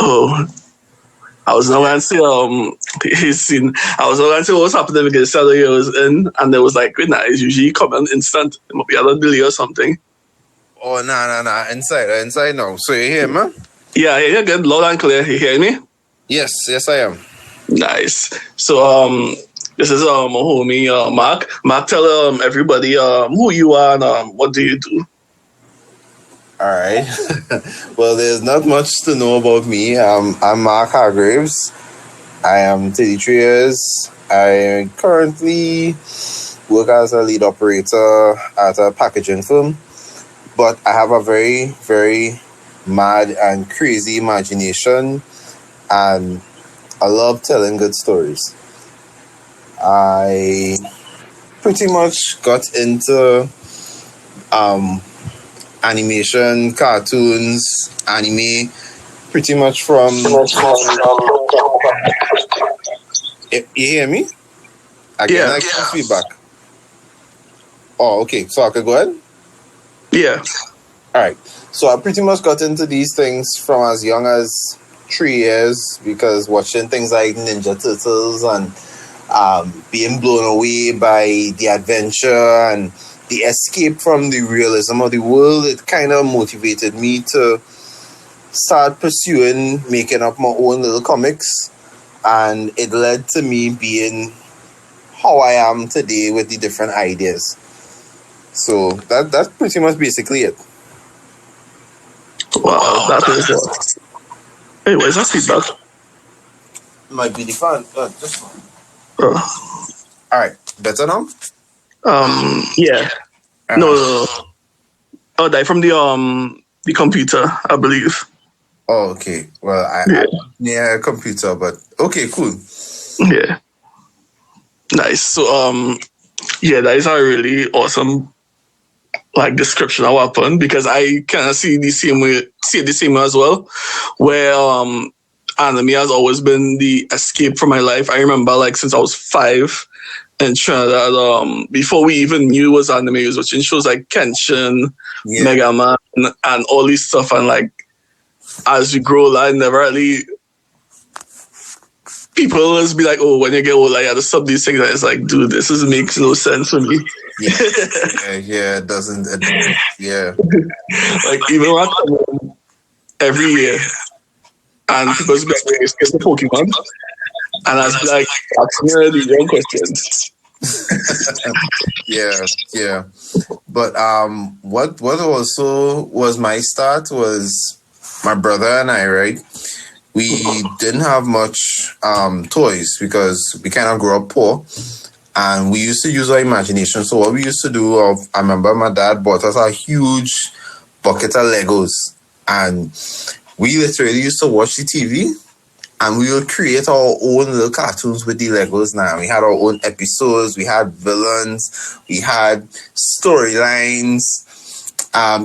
Oh, I was not going to say his scene. I was not going to say what was happening because the other year was in, and there was like, wait, nah, it's usually come an instant. It might be a delay or something. Oh, nah. Inside now. So you hear me? Yeah, you're good. Loud and clear. You hear me? Yes, I am. Nice. So this is my homie Mark. Mark, tell everybody who you are and what do you do. All right. Well, there's not much to know about me. I'm Mark Hargreaves. I am 33 years. I currently work as a lead operator at a packaging firm, but I have a very, very mad and crazy imagination, and I love telling good stories. I pretty much got into animation, cartoons, anime, pretty much from. You hear me? Again, Yeah. like feedback. Oh, okay. So I could go ahead? Yeah. All right. So I pretty much got into these things from as young as 3 years because watching things like Ninja Turtles and being blown away by the adventure and the escape from the realism of the world, it kind of motivated me to start pursuing making up my own little comics. And it led to me being how I am today with the different ideas. So that's pretty much basically it. Wow, that is. Hey, where's that feedback? Might be the fun. Just Oh. all right. Better now. Yeah. No. Oh, that from the computer, I believe. Oh, okay. Well, I'm near a computer, but okay, cool. Yeah. Nice. So yeah, that is a really awesome like description of what happened because I kind of see it the same way as well, where anime has always been the escape from my life. I remember like since I was 5 in Trinidad, before we even knew it was anime, we was watching shows like Kenshin, Mega Man, and all this stuff. And like as we grow, I never really. People always be like, "Oh, when you get older, you have to stop these things." And it's like, dude, this makes no sense for me. Yeah, it doesn't. Yeah. Like even when I come home every year, and people be like, "It's the Pokemon," and I was like, "Ask me the wrong questions." Yeah. But what also was my start was my brother and I, right? We didn't have much toys because we kind of grew up poor, and we used to use our imagination. So what we used to do, I remember my dad bought us a huge bucket of Legos, and we literally used to watch the TV. And we would create our own little cartoons with the Legos now. We had our own episodes, we had villains, we had storylines.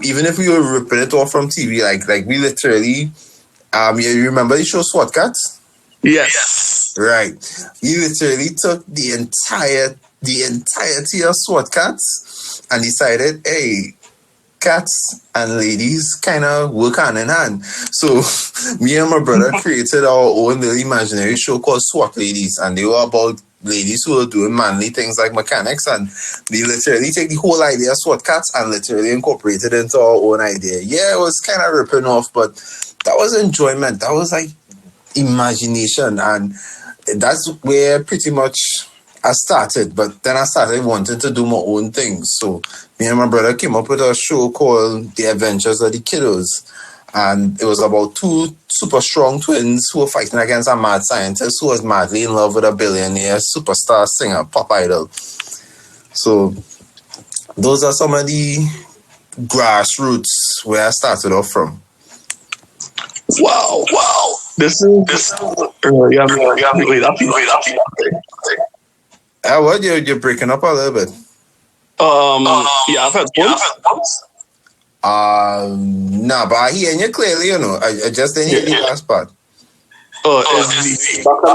Even if we were ripping it off from TV, like we literally, you remember the show SWAT Cats? Yes. Right. We literally took the entirety of SWAT Cats and decided, hey, cats and ladies kind of work hand in hand. So me and my brother created our own little imaginary show called SWAT Ladies, and they were about ladies who were doing manly things like mechanics, and they literally take the whole idea of SWAT cats and literally incorporate it into our own idea. Yeah, it was kind of ripping off, but that was enjoyment. That was like imagination, and that's where pretty much I started. But then I started wanting to do my own things. So me and my brother came up with a show called The Adventures of the Kiddos. And it was about two super strong twins who were fighting against a mad scientist who was madly in love with a billionaire superstar singer, pop idol. So those are some of the grassroots where I started off from. Wow. This is wait, What? You're breaking up a little bit. Yeah, I've had once. Nah, but I hear you clearly, you know. I just didn't hear the last part. Is the feedback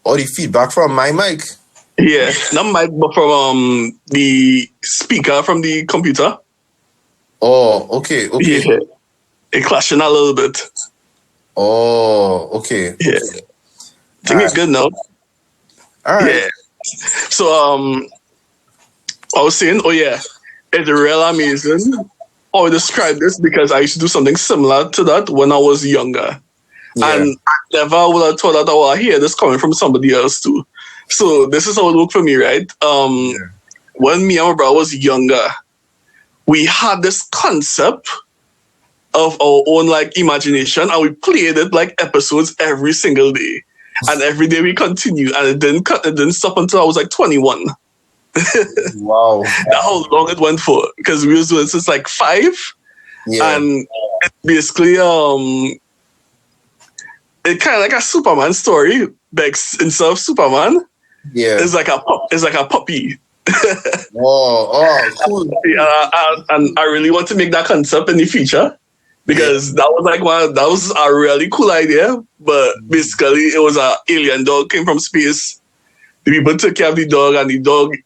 or the feedback from my mic? Yeah, not mic, but from the speaker from the computer. Oh, okay. Yeah. it clashing a little bit. Oh, okay. Yeah, I All think right. it's good now. All right. Yeah. So I was saying, oh yeah, it's real amazing. I would describe this because I used to do something similar to that when I was younger. Yeah. And I never would have thought that I would hear this coming from somebody else too. So this is how it worked for me, right? Yeah. When me and my brother was younger, we had this concept of our own like imagination and we played it like episodes every single day. And every day we continued and it didn't stop until I was like 21. Wow. That's how long it went for. Because we was doing it since like 5 Yeah. and basically it kind of like a Superman story, but instead of Superman, Yeah. it's like a puppy. Whoa. Oh, cool. And I really want to make that concept in the future Yeah. because that was a really cool idea. But basically, it was a alien dog came from space. The people took care of the dog, and the dog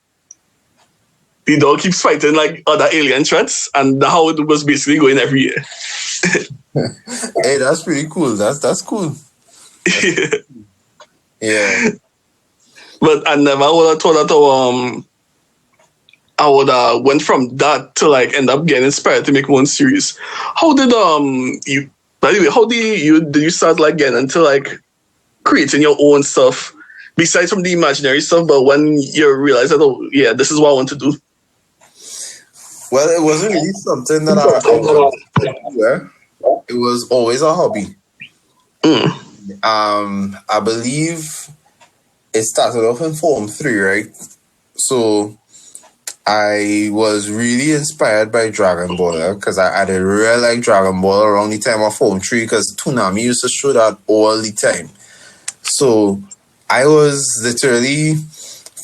keeps fighting like other alien threats, and that's how it was basically going every year. Hey, that's pretty cool. That's cool. Yeah. But I never would have thought that I would went from that to like end up getting inspired to make one series. How did you by the way, how did you start like getting into like creating your own stuff besides from the imaginary stuff, but when you realize that oh yeah, this is what I want to do. Well, it wasn't really something that I wanted to do. It was always a hobby. Mm. I believe it started off in Form 3, right? So I was really inspired by Dragon Ball because I did really like Dragon Ball around the time of Form 3 because Toonami used to show that all the time. So I was literally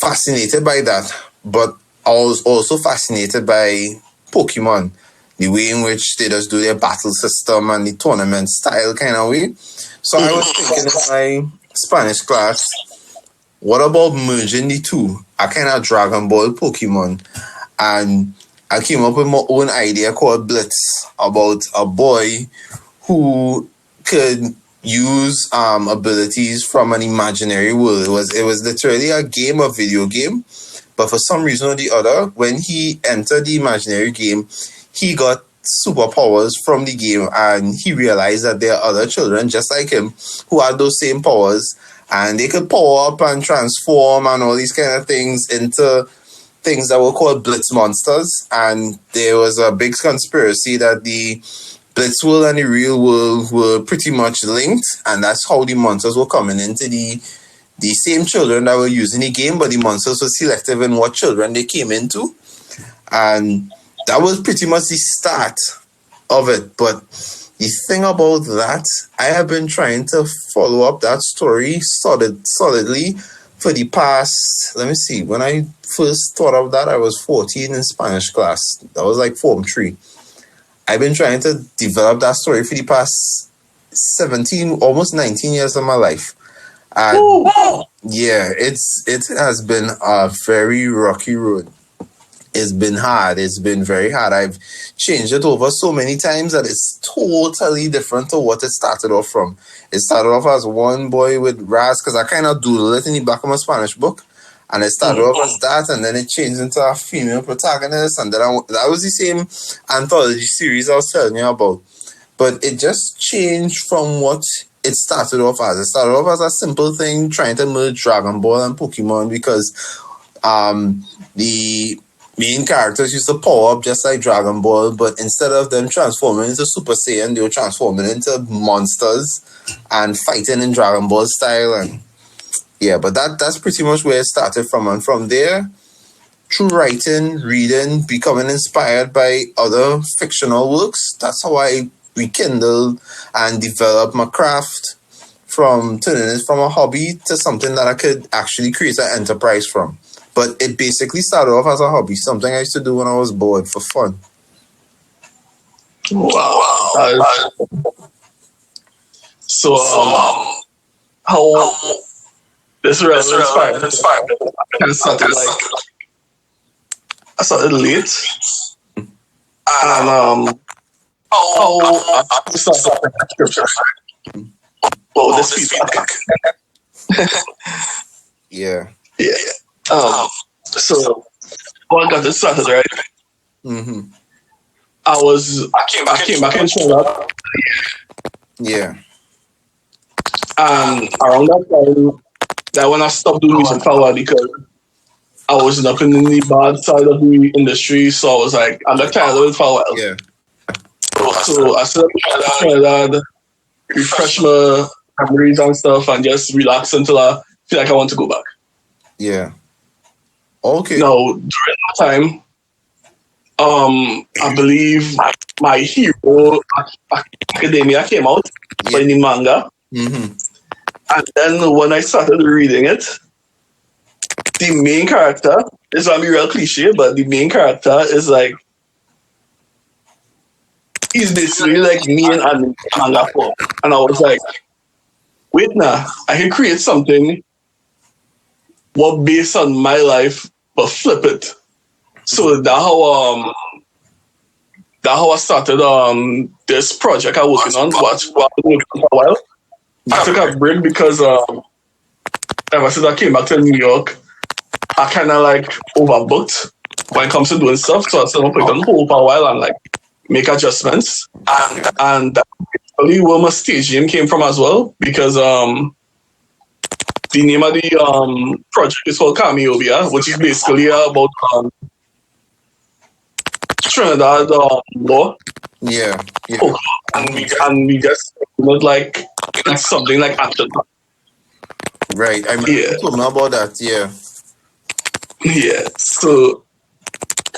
fascinated by that, but I was also fascinated by Pokemon, the way in which they just do their battle system and the tournament style kind of way. So I was thinking in my Spanish class, what about merging the two? A kind of Dragon Ball Pokemon. And I came up with my own idea called Blitz about a boy who could use abilities from an imaginary world. It was literally a game, a video game, but for some reason or the other, when he entered the imaginary game, he got superpowers from the game and he realized that there are other children just like him who had those same powers and they could power up and transform and all these kind of things into things that were called Blitz monsters. And there was a big conspiracy that the Blitz world and the real world were pretty much linked, and that's how the monsters were coming into the same children that were using the game, but the monsters were selective in what children they came into. And that was pretty much the start of it. But the thing about that, I have been trying to follow up that story solidly for the past, let me see, when I first thought of that, I was 14 in Spanish class. That was like Form 3. I've been trying to develop that story for the past 17, almost 19 years of my life. And yeah, it has been a very rocky road. It's been hard. It's been very hard. I've changed it over so many times that it's totally different to what it started off from. It started off as one boy with Raz, because I kind of doodled it in the back of my Spanish book. And it started off as that, and then it changed into a female protagonist. And then that was the same anthology series I was telling you about. But it just changed from what it started off as. It started off as a simple thing, trying to merge Dragon Ball and Pokemon, because the main characters used to power up just like Dragon Ball, but instead of them transforming into Super Saiyan, they were transforming into monsters and fighting in Dragon Ball style. And yeah, but that's pretty much where it started from. And from there, through writing, reading, becoming inspired by other fictional works, that's how I rekindled and developed my craft, from turning it from a hobby to something that I could actually create an enterprise from. But it basically started off as a hobby, something I used to do when I was bored for fun. Wow. So how this really inspired. I started like I started late and how I started the description. Well, this feedback. Yeah. Yeah. So when I got this started, right? Mm-hmm. I came back in Trinidad, Yeah. and around that time, that when I stopped doing music for a while because I wasn't up in the bad side of the industry, so I was like, I got tired of it for a while. Yeah. So I set up in Trinidad, refresh my memories and stuff, and just relax until I feel like I want to go back. Yeah. Okay. Now, during that time, I believe my hero Academia came out Yeah. by the manga, Mm-hmm. and then when I started reading it, the main character is gonna be real cliche, but the main character is like he's basically like me in anime manga form, and I was like, wait, nah, I can create something what based on my life, but flip it. So that how I started this project I working on. Watch for a while. I took a break because ever since I came back to New York, I kind of like overbooked when it comes to doing stuff. So I said I'll put it on hold for a while and like make adjustments. And that's really where my stage name came from as well because the name of the project is called Cammy-Kun, which is basically about Trinidad law. Yeah. Yeah. Oh, and we just look like it's something like action. Right. I remember Yeah, you told me about that. Yeah. yeah. So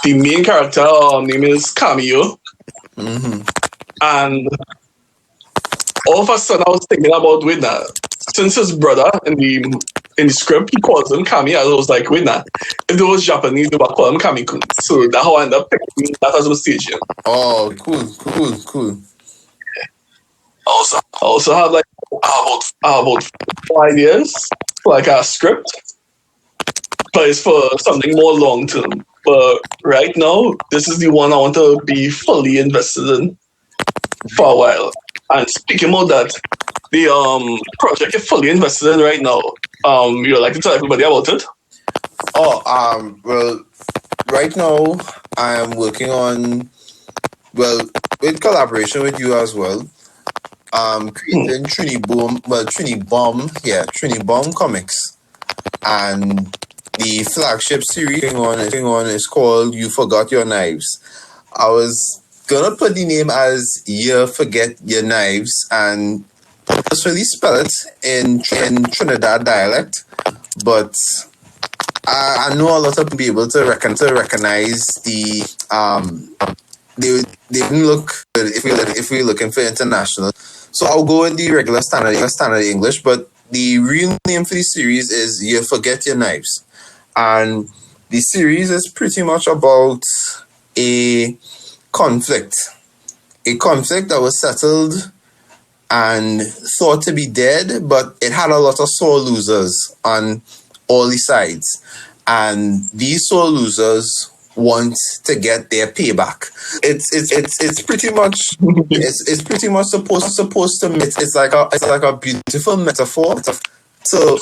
the main character name is Cameo, Mm-hmm. and all of a sudden I was thinking about Winner. Since his brother in the script he calls him Kami, I was like, Winner. If it was Japanese, they would call him Cammy-Kun. So that's how I ended up picking that as my stage name. Oh, cool. I also have like about 4 ideas for like a script, but it's for something more long term. But right now, this is the one I want to be fully invested in for a while. And speaking about that, the project you're fully invested in right now, you'd like to tell everybody about it? Oh, well, right now I'm working on, well, with collaboration with you as well. Creating Trinibomb comics, and the flagship series going on is called "You Forgot Your Knives." I was gonna put the name as "You Forget Your Knives" and purposefully spell it in Trinidad dialect, but I know a lot of people be able to recognize the they didn't look good if we're looking for international. So I'll go with the regular standard English, but the real name for the series is You Forget Your Knives. And the series is pretty much about a conflict. A conflict that was settled and thought to be dead, but it had a lot of sore losers on all the sides. And these sore losers want to get their payback. It's pretty much it's pretty much supposed to it's like a beautiful metaphor to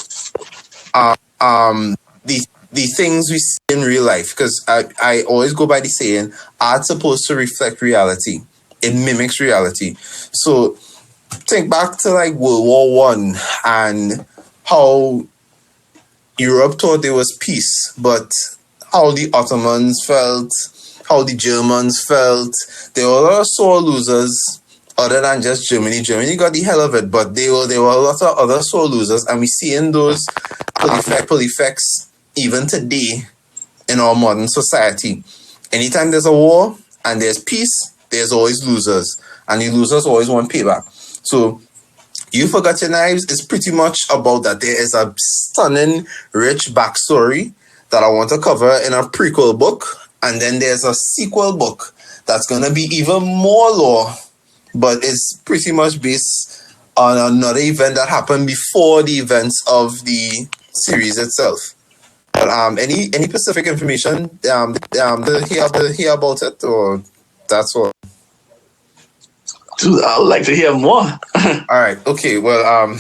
the things we see in real life, because I always go by the saying art's supposed to reflect reality. It mimics reality. So think back to like World War One and how Europe thought there was peace, but how the Ottomans felt, how the Germans felt. There were a lot of sore losers other than just Germany. Germany got the hell of it, but there were a lot of other sore losers, and we see in those ripple effects even today in our modern society. Anytime there's a war and there's peace, there's always losers, and the losers always want payback. So You Forgot Your Knives is pretty much about that. There is a stunning, rich backstory that I want to cover in a prequel book, and then there's a sequel book that's going to be even more lore, but it's pretty much based on another event that happened before the events of the series itself. But any specific information to hear about it, or that's all? Dude, I would like to hear more. All right. Okay. Well,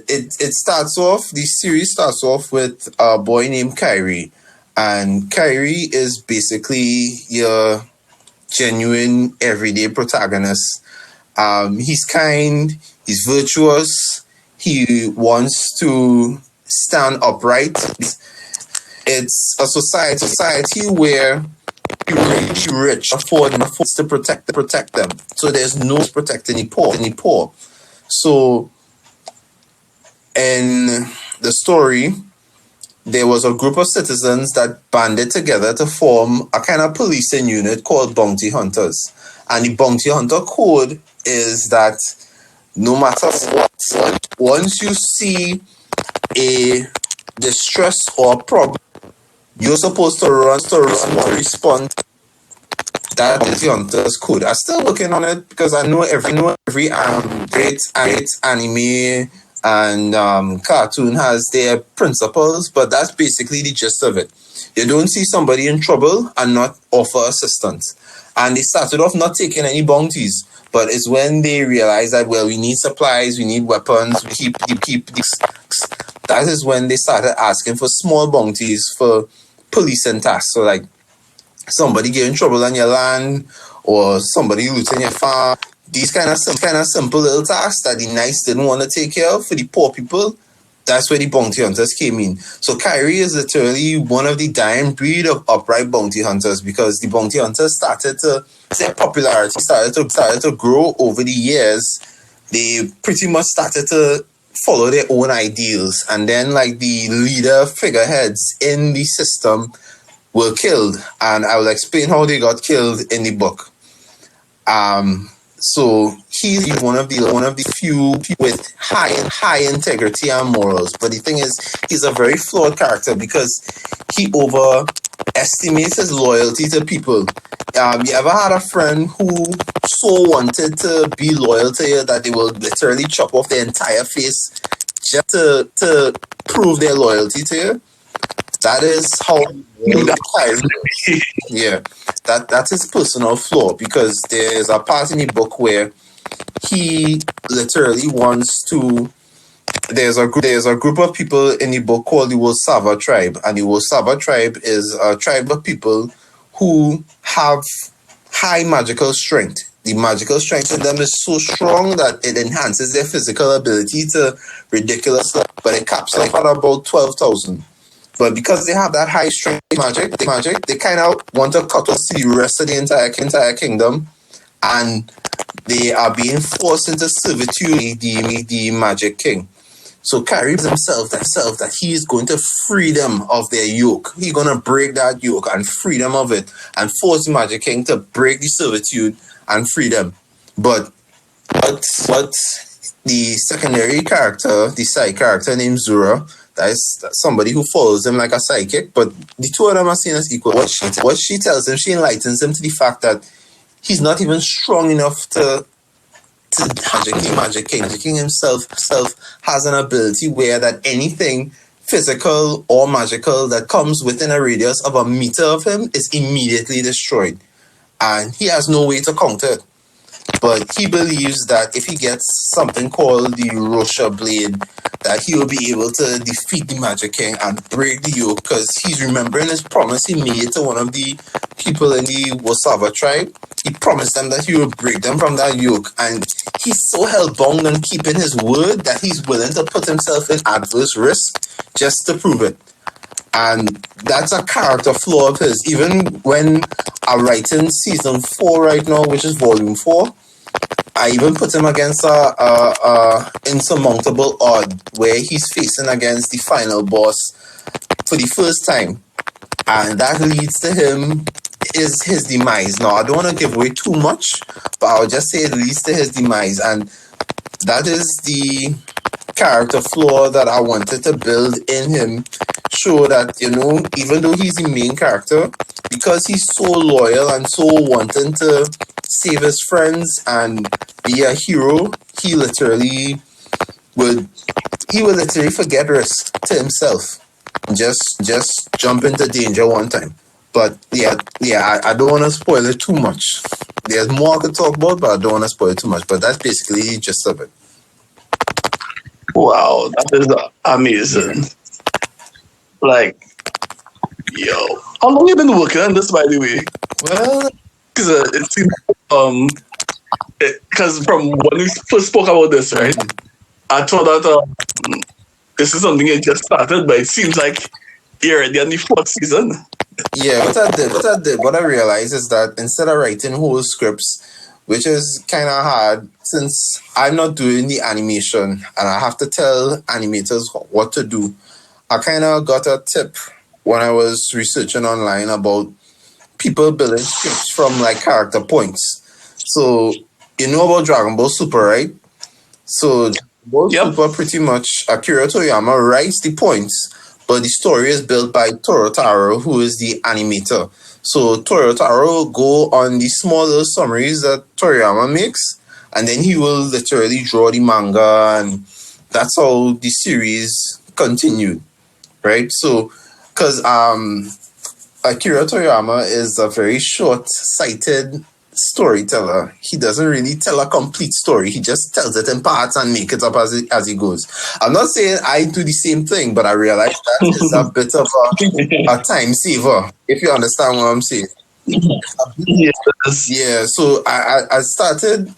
it starts off. The series starts off with a boy named Kyrie, and Kyrie is basically your genuine everyday protagonist. He's kind. He's virtuous. He wants to stand upright. It's a society where the really rich afford to protect them. So there's no protecting the poor. So in the story, there was a group of citizens that banded together to form a kind of policing unit called bounty hunters. And the bounty hunter code is that no matter what, once you see a distress or problem, you're supposed to run to respond. That is the hunter's code. I'm still working on it because I know every great anime and cartoon has their principles, but that's basically the gist of it. You don't see somebody in trouble and not offer assistance. And they started off not taking any bounties, but it's when they realize that, well, we need supplies, we need weapons, we keep these. That is when they started asking for small bounties for policing tasks. So like somebody get in trouble on your land or somebody looting your farm. These kind of simple little tasks that the knights didn't want to take care of for the poor people. That's where the bounty hunters came in. So Kyrie is literally one of the dying breed of upright bounty hunters because the bounty hunters started to, their popularity started to grow over the years. They pretty much started to follow their own ideals, and then like the leader figureheads in the system were killed, and I will explain how they got killed in the book. So he's one of the few with high integrity and morals. But the thing is, he's a very flawed character because he overestimates his loyalty to people. You ever had a friend who so wanted to be loyal to you that they will literally chop off their entire face just to prove their loyalty to you? That is how yeah, that's his personal flaw, because there's a part in the book where he literally wants to. There's a group of people in the book called the Wosava tribe, and the Wosava tribe is a tribe of people who have high magical strength. The magical strength in them is so strong that it enhances their physical ability to ridiculous, but it caps like at about 12,000. But because they have that high strength magic, they kind of want to cut us to the rest of the entire kingdom, and they are being forced into servitude the magic king. So Kyrie himself that he is going to free them of their yoke. He's going to break that yoke and free them of it, and force the magic king to break the servitude and free them. But the secondary character, the side character named Zura, that is somebody who follows him like a sidekick, but the two of them are seen as equal. What she tells him, she enlightens him to the fact that he's not even strong enough to Magic King. Magic King himself has an ability where that anything physical or magical that comes within a radius of a meter of him is immediately destroyed, and he has no way to counter it. But he believes that if he gets something called the Rosha Blade, that he will be able to defeat the Magic King and break the yoke, because he's remembering his promise he made to one of the people in the Wosava tribe. He promised them that he will break them from that yoke, and he's so hell-bound on keeping his word that he's willing to put himself in adverse risk just to prove it. And that's a character flaw of his. Even when I'm writing season 4 right now, which is volume 4, I even put him against a insurmountable odd where he's facing against the final boss for the first time, and that leads to his demise. Now I don't want to give away too much, but I'll just say it leads to his demise, and that is the character flaw that I wanted to build in him. Show that, even though he's the main character, because he's so loyal and so wanting to save his friends and be a hero, he would literally forget risk to himself and just jump into danger one time. But yeah, I don't want to spoil it too much. There's more I could talk about, but I don't want to spoil too much. But that's basically just of it. Wow, that is Yeah. amazing. Like, yo, how long you been working on this, by the way? Well, Because it seems because from when we first spoke about this, right? I thought that this is something that just started, but it seems like you're already on the fourth season. yeah, what I realized is that instead of writing whole scripts, which is kind of hard since I'm not doing the animation and I have to tell animators what to do, I kind of got a tip when I was researching online about people building scripts from like character points. So, you know about Dragon Ball Super, right? So both Yep. Super pretty much Akira Toriyama writes the points, but the story is built by Torotaro, who is the animator. So Torotaro go on the smaller summaries that Toriyama makes, and then he will literally draw the manga, and that's how the series continued, right? So, because Akira Toriyama is a very short-sighted storyteller. He doesn't really tell a complete story. He just tells it in parts and make it up as he goes. I'm not saying I do the same thing, but I realize that is a bit of a time saver, if you understand what I'm saying. Yes. Yeah, so I started,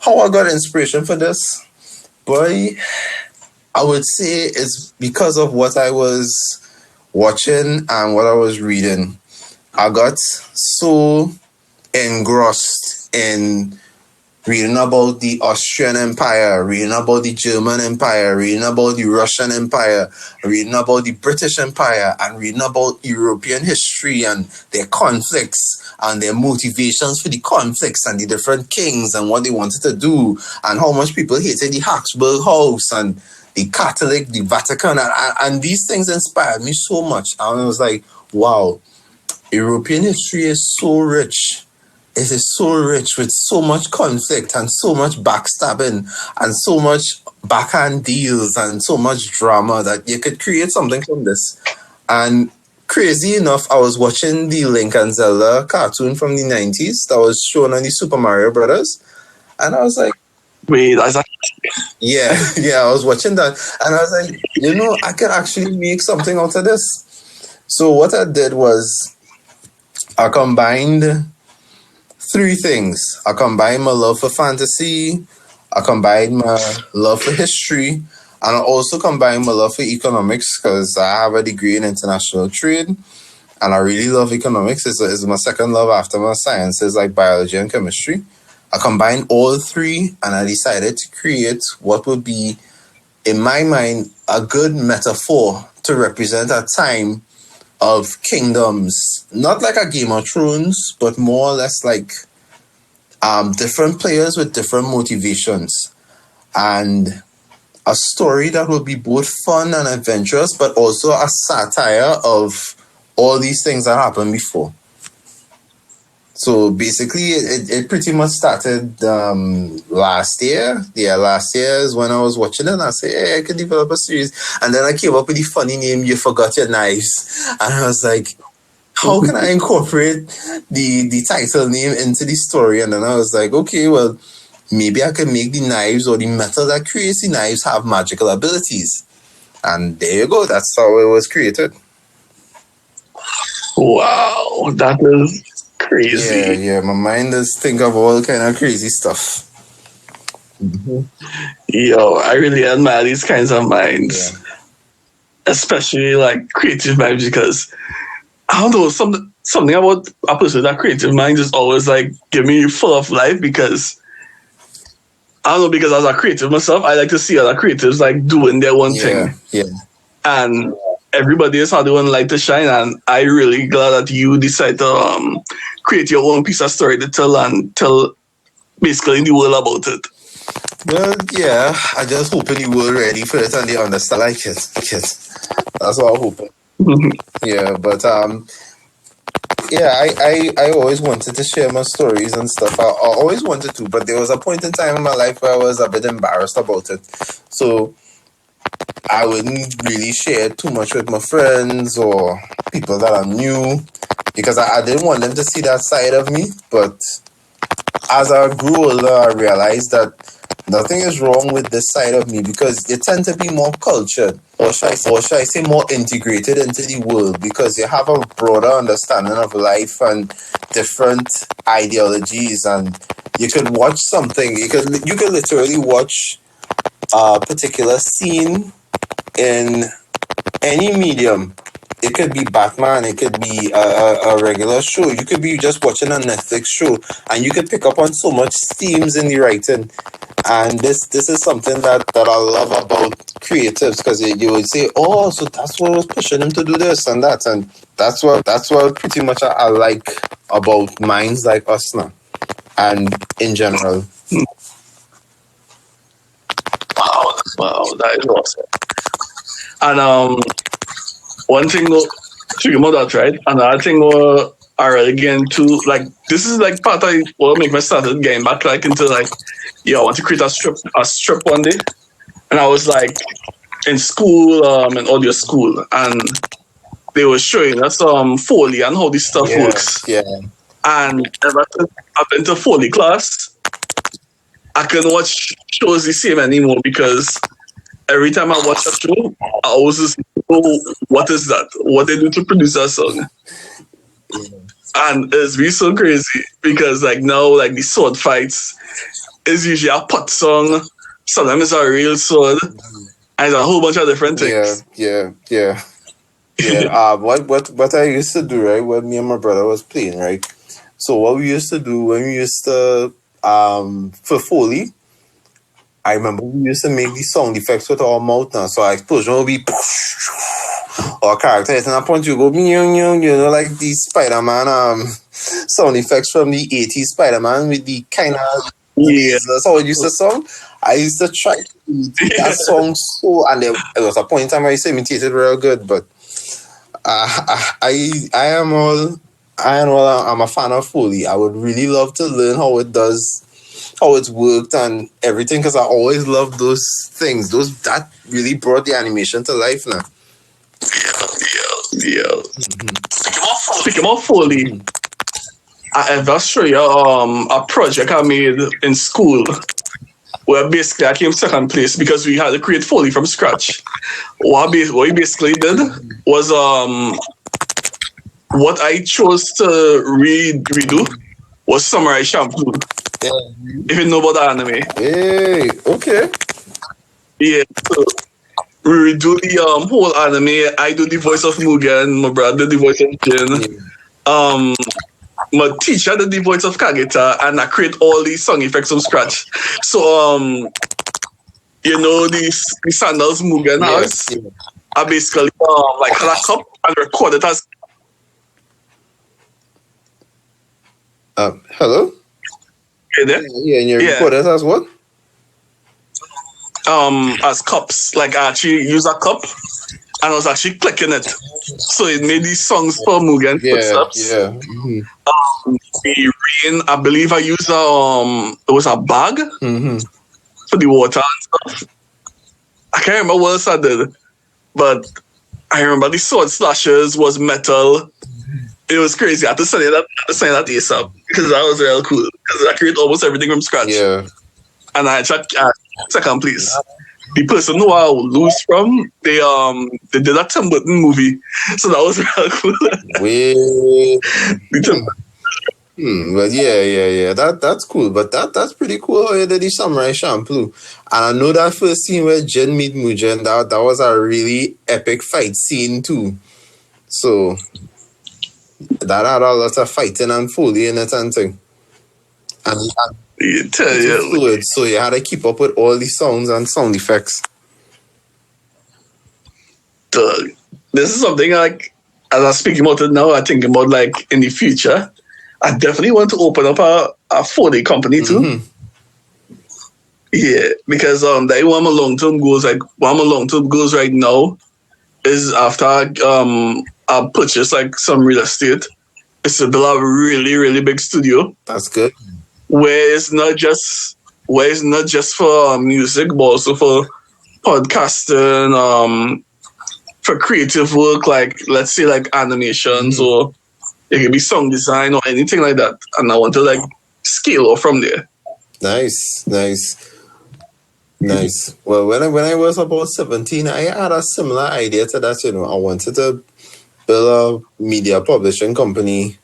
how I got inspiration for this, boy, I would say it's because of what I was watching and what I was reading. I got so engrossed in reading about the Austrian Empire, reading about the German Empire, reading about the Russian Empire, reading about the British Empire, and reading about European history and their conflicts and their motivations for the conflicts and the different kings and what they wanted to do and how much people hated the Habsburg House and the Catholic, the Vatican, and these things inspired me so much. And I was like, wow, European history is so rich. It is so rich with so much conflict and so much backstabbing and so much backhand deals and so much drama that you could create something from this. And crazy enough, I was watching the Link and Zelda cartoon from the 90s that was shown on the Super Mario Brothers. And I was like, Wait, that's yeah, yeah, I was watching that. And I was like, I can actually make something out of this. So what I did was I combined three things. I combined my love for fantasy, I combined my love for history, and I also combined my love for economics because I have a degree in international trade and I really love economics. It's my second love after my sciences like biology and chemistry. I combined all three and I decided to create what would be, in my mind, a good metaphor to represent a time of kingdoms, not like a Game of Thrones, but more or less like different players with different motivations, and a story that will be both fun and adventurous, but also a satire of all these things that happened before. So basically, it pretty much started last year. Yeah, last year is when I was watching it and I said, hey, I could develop a series. And then I came up with the funny name, You Forgot Your Knives. And I was like, how can I incorporate the title name into the story? And then I was like, okay, well, maybe I can make the knives or the metal that creates the knives have magical abilities. And there you go. That's how it was created. wow, that is Yeah, crazy. yeah. My mind is think of all kind of crazy stuff. Yo, I really admire these kinds of Yeah. minds, especially like creative minds, because I don't know, something about a person with that creative mind just always like give me full of life because I don't know, because as a creative myself, I like to see other creatives like doing their own Yeah, thing. yeah. And everybody is how they want like to shine. And I really glad that you decide to create your own piece of story to tell and tell basically the world about it. Well, yeah. I just hoping you were ready for it and they understand like it. That's what I'm hoping. Yeah, but yeah, I always wanted to share my stories and stuff. I always wanted to, but there was a point in time in my life where I was a bit embarrassed about it. So I wouldn't really share too much with my friends or people that I knew because I didn't want them to see that side of me. But as I grew older, I realized that nothing is wrong with this side of me because you tend to be more cultured, or should I say more integrated into the world because you have a broader understanding of life and different ideologies, and you could watch something. You could literally watch a particular scene in any medium. It could be Batman, it could be a regular show, you could be just watching a Netflix show, and you could pick up on so much themes in the writing. And this is something that I love about creatives because you would say, oh, so that's what was pushing him to do this and that, and that's what pretty much I like about minds like us now, and in general. Wow, wow, that is awesome. And one thing speaking about that, right? Another thing I really get into, like, this is like part of what make me started getting back like into like, yeah, I want to create a strip one day. And I was like in school, in audio school, and they were showing us Foley and how this stuff Yeah, works. yeah, And ever since I've been to Foley class, I can watch shows the same anymore because every time I watch a show, I always just know what is that? What they do to produce that song. And it's really so crazy because like now like the sword fights is usually a pot song, sometimes it's a real sword, and it's a whole bunch of different yeah, things. yeah, yeah. Yeah, what I used to do, right, when me and my brother was playing, right? So what we used to do when we used to for Foley, I remember we used to make these sound effects with our mouth now. So our explosion would be or character hitting a punch, you go meow, meow, like these Spider-Man sound effects from the 80s Spider-Man with the kind of Yeah. that's how it used to sound. I used to try to imitate that song so, and there was a point in time where I used to imitate it real good, but I am all I'm a fan of Foley. I would really love to learn how it does, how it's worked and everything, because I always loved those things. Those that really brought the animation to life now. Yeah. Speaking of Foley, I ever show you a project I made in school where basically I came second place because we had to create Foley from scratch. What we basically did was what I chose to redo was Samurai Shampoo. Yeah. If you know about the anime. Hey, okay. Yeah. So we redo the whole anime. I do the voice of Mugen, my brother did the voice of Jin. Um my teacher did the voice of Kageta, and I create all these song effects from scratch. So you know the sandals Mugen has? Yeah. I basically like had a cup and record it as Hello? there. Yeah, and you Yeah. record it as what? As cups. Like I actually use a cup and I was actually clicking it. So it made these songs for Mugen footsteps. Yeah. The rain, I believe I used it was a bag Mm-hmm. for the water and stuff. I can't remember what else I did, but I remember the sword slashes was metal. It was crazy. I had to send that ASAP because that was real cool. Because I create almost everything from scratch. Yeah. And I checked second place. The person who I lose from, they did a Tim Burton movie, so that was real cool. Wait. The Tim But yeah. That's cool. But that's pretty cool how you did the Samurai Shampoo. And I know that first scene where Jin meet Mugen, that was a really epic fight scene too. So that had a lot of fighting and Foley in it and thing. And You tell it was you, fluid, so you had to keep up with all the sounds and sound effects. this is something like as I'm speaking about it now, I think about like in the future. I definitely want to open up a 4D company too. Mm-hmm. Yeah, because that one of my long term goals, like one of my long term goals right now is after I purchase like some real estate, is to build a really, really big studio That's good. where it's not just for music, but also for podcasting, for creative work, like let's say like animations or it could be sound design or anything like that. And I want to like scale off from there. Nice, nice, nice. Well, when I was about 17, I had a similar idea to that. I wanted to build a media publishing company.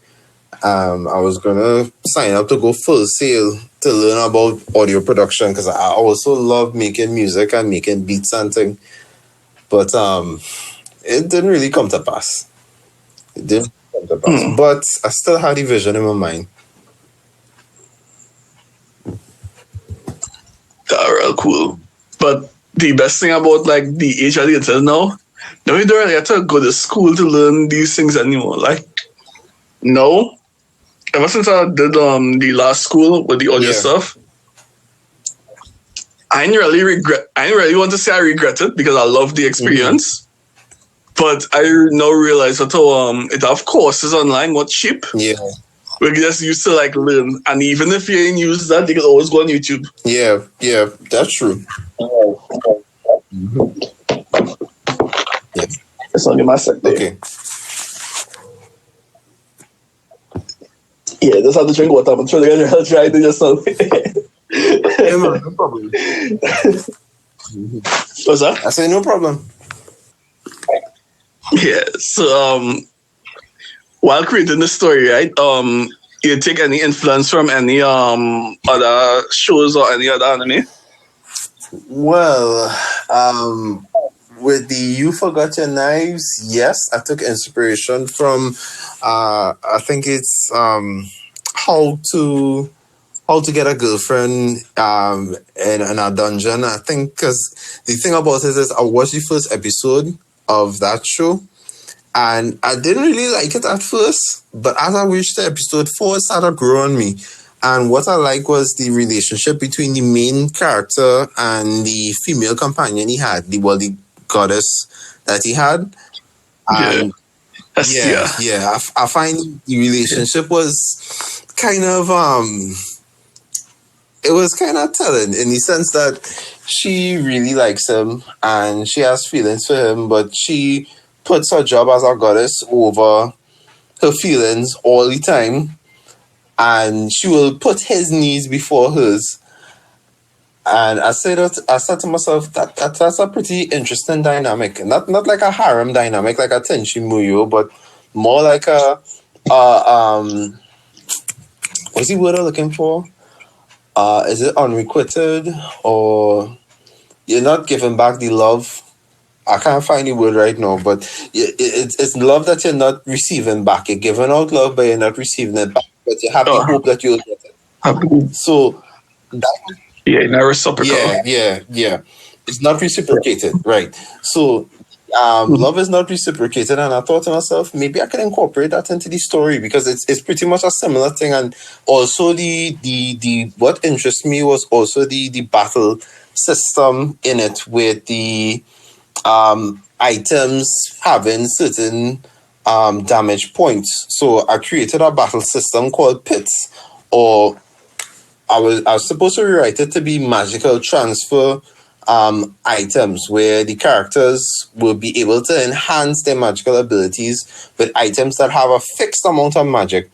I was gonna sign up to go full sail to learn about audio production because I also love making music and making beats and thing. But it didn't really come to pass. It didn't come to pass. Hmm. But I still had the vision in my mind. That real cool. But the best thing about like the age that it is now, you don't really have to go to school to learn these things anymore. Like no, ever since I did the last school with the audio Yeah. stuff, I didn't really regret. I didn't really want to say I regret it because I love the Mm-hmm. experience. But I now realize that it have courses online, what cheap. Yeah. We just used to like learn, and even if you didn't use that, you could always go on YouTube. Yeah. Yeah. That's true. Yeah. It's not my set there. Okay. Yeah, just have to drink water. I'm sure they're gonna try to just Yeah, man, no problem. What's that? I say no problem. Yeah. So while creating the story, right? You take any influence from any other shows or any other anime? Well, with the You Forgot Your Knives, yes, I took inspiration from I think it's how to how to get a girlfriend in a dungeon. I think because the thing about it is I watched the first episode of that show and I didn't really like it at first, but as I reached the episode 4, it started growing on me. And what I like was the relationship between the main character and the female companion he had, the goddess that he had. Yeah. And Yeah. I find the relationship was kind of it was kind of telling in the sense that she really likes him and she has feelings for him, but she puts her job as a goddess over her feelings all the time, and she will put his needs before hers. And I said to myself that's a pretty interesting dynamic. Not like a harem dynamic like a Tenchi Muyo, but more like a what's the word I'm looking for? Is it unrequited or you're not giving back the love? I can't find the word right now, but it's love that you're not receiving back. You're giving out love, but you're not receiving it back. But you have the Oh, hope that you'll get it. So that yeah, not reciprocal. yeah. It's not reciprocated, right? So love is not reciprocated, and I thought to myself, maybe I can incorporate that into the story because it's pretty much a similar thing. And also the what interests me was also the battle system in it with the items having certain damage points. So I created a battle system called pits, or I was supposed to rewrite it to be magical transfer items where the characters will be able to enhance their magical abilities with items that have a fixed amount of magic,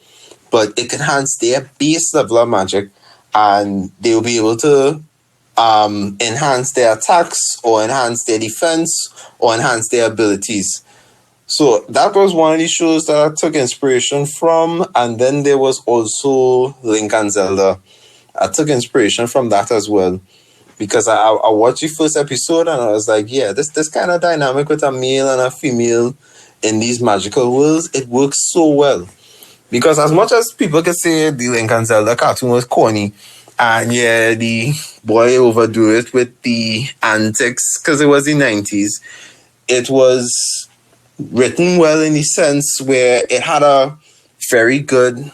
but it can enhance their base level of magic, and they'll be able to enhance their attacks or enhance their defense or enhance their abilities. So that was one of the shows that I took inspiration from, and then there was also Link and Zelda. I took inspiration from that as well because I watched the first episode and I was like, yeah, this kind of dynamic with a male and a female in these magical worlds, it works so well. Because as much as people can say the Link and Zelda cartoon was corny, and yeah, the boy overdo it with the antics because it was the 90s, it was written well in the sense where it had a very good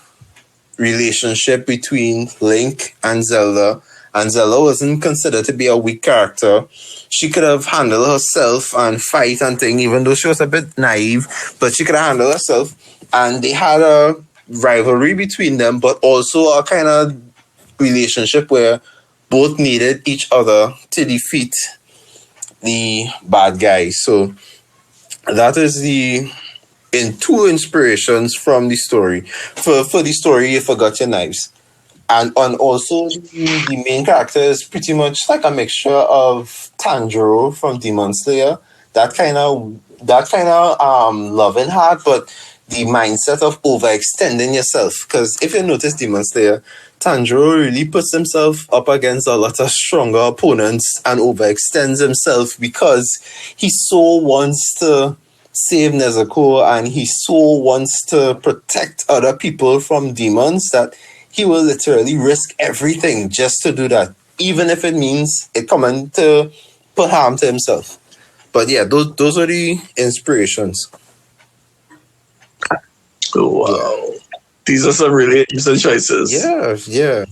relationship between Link and Zelda. And Zelda wasn't considered to be a weak character. She could have handled herself and fight and thing, even though she was a bit naive, but she could have handled herself. And they had a rivalry between them, but also a kind of relationship where both needed each other to defeat the bad guy. So that is the in two inspirations from the story. For the story, You Forgot Your Knives. and also the main character is pretty much like a mixture of Tanjiro from Demon Slayer, that kind of loving heart, but the mindset of overextending yourself. Because if you notice Demon Slayer, Tanjiro really puts himself up against a lot of stronger opponents and overextends himself because he so wants to save Nezuko and he so wants to protect other people from demons that he will literally risk everything just to do that, even if it means it coming to put harm to himself. But yeah, those are the inspirations. Yeah. Wow. These are some really interesting choices. Yeah, yeah.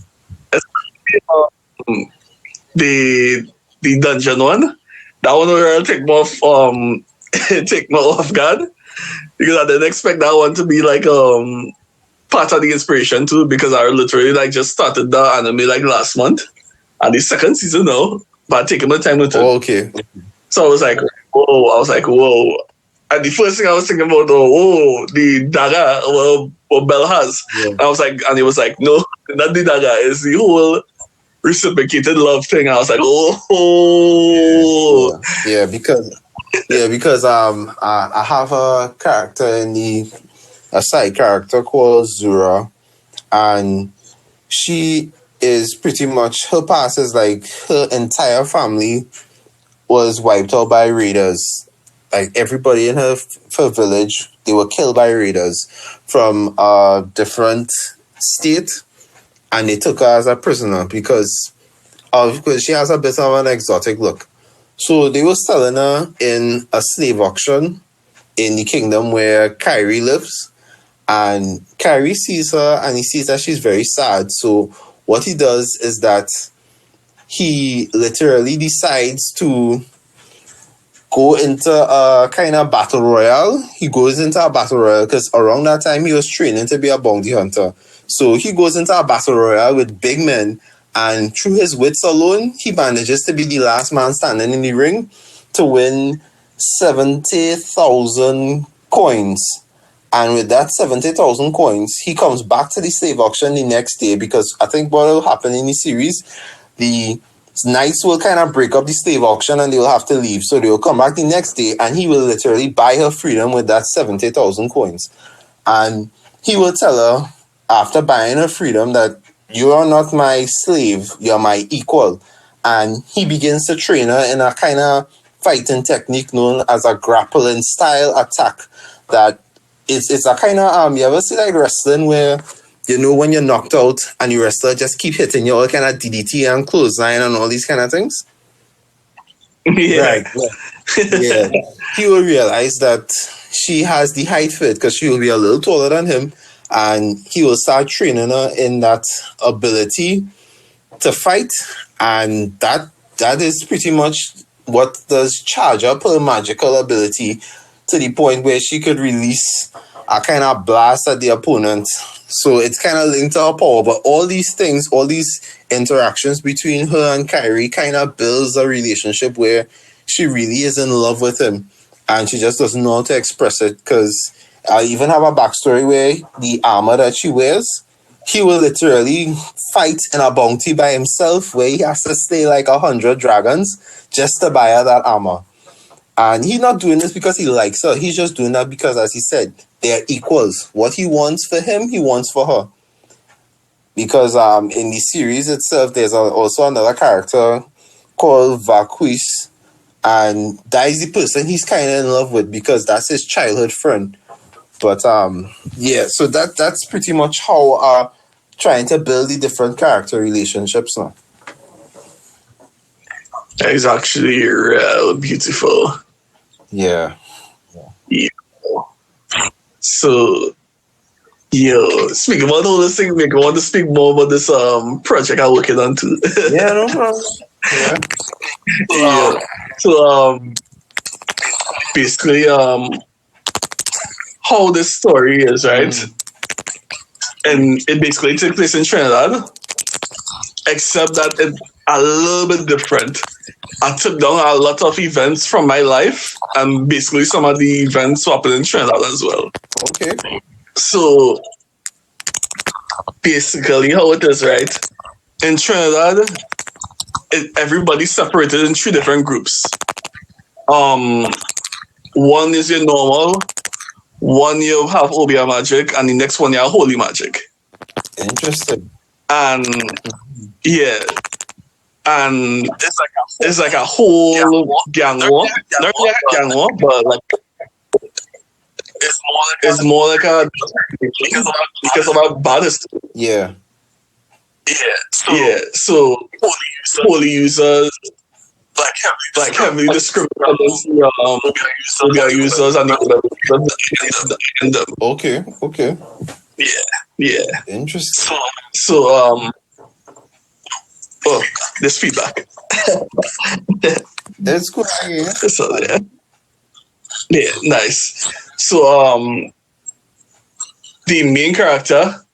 Um, the dungeon one, that one will take more take more off guard because I didn't expect that one to be like part of the inspiration too because I literally like just started the anime like last month and the second season now, but taking my time with it. Oh, okay. So whoa. And the first thing I was thinking about, the dagger what Bell has. Yeah. And I was like, and he was like, no, not the dagger, it's the whole reciprocated love thing. I was like, Yeah, yeah, because I have a character in the a side character called Zura, and she is pretty much her past is like her entire family was wiped out by raiders. Like everybody in her village, they were killed by raiders from a different state, and they took her as a prisoner because she has a bit of an exotic look. So they were selling her in a slave auction in the kingdom where Kyrie lives. And Kyrie sees her and he sees that she's very sad. So what he does is that he literally decides to go into a kind of battle royale. He goes into a battle royale because around that time he was training to be a bounty hunter. So he goes into a battle royale with big men, and through his wits alone, he manages to be the last man standing in the ring to win 70,000 coins. And with that 70,000 coins, he comes back to the slave auction the next day because I think what will happen in the series, the knights will kind of break up the slave auction and they will have to leave. So they will come back the next day and he will literally buy her freedom with that 70,000 coins. And he will tell her, after buying her freedom, that you are not my slave, you're my equal. And he begins to train her in a kind of fighting technique known as a grappling style attack that it's a kind of you ever see like wrestling where you know when you're knocked out and your wrestler just keep hitting you all kind of DDT and clothesline and all these kind of things. yeah. Right. Yeah. He will realize that she has the height for it because she will be a little taller than him, and he will start training her in that ability to fight, and that is pretty much what does charge up her magical ability to the point where she could release a kind of blast at the opponent. So it's kind of linked to her power. But all these things, all these interactions between her and Kyrie kind of builds a relationship where she really is in love with him. And she just doesn't know how to express it because I even have a backstory where the armor that she wears, he will literally fight in a bounty by himself where he has to slay like 100 dragons just to buy her that armor. And he's not doing this because he likes her. He's just doing that because, as he said, they're equals. What he wants for him, he wants for her. Because in the series itself, there's also another character called Vaquis. And that is the person he's kind of in love with because that's his childhood friend. But yeah, so that's pretty much how trying to build the different character relationships now. That is actually real beautiful. Yeah. Yeah. So, speaking about all this thing, make I want to speak more about this project I'm working on too. Yeah, no problem. Yeah. Yeah. So basically how this story is, right? And it basically takes place in Trinidad, except that it's a little bit different. I took down a lot of events from my life, and basically some of the events happened in Trinidad as well. Okay. So basically how it is, right? In Trinidad, everybody's separated in three different groups. Um, One is your normal, one you have Obia magic, and the next one you have holy magic. Interesting. And yeah, and it's like a whole gang war. Not really a gang war, but like it's more like a because of our baddest. Yeah. Yeah, so holy users like heavily discriminate against the Obia users and the and them. Okay. Yeah. Interesting. So oh, there's feedback. That's good. Yeah. So yeah, nice. So the main character,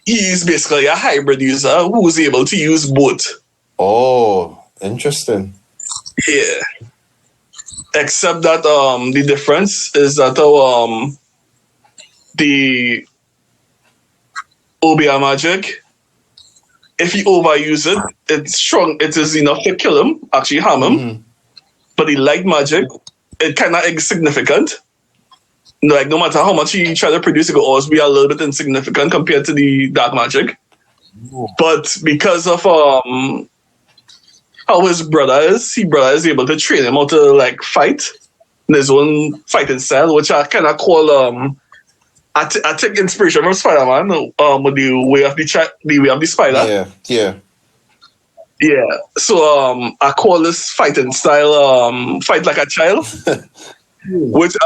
he's basically a hybrid user who's able to use both. Oh, interesting. Yeah. Except that the difference is that the Obia magic, if you overuse it, it's strong. It is enough to kill him, actually harm him. But the light magic, it kind of insignificant. Like no matter how much you try to produce, it will always be a little bit insignificant compared to the dark magic. But because of how his brother is able to train him how to like fight in his own fighting style, which I kind of call I take inspiration from Spider-Man with the way of the spider. Yeah. Yeah. So I call this fighting style fight like a child. Which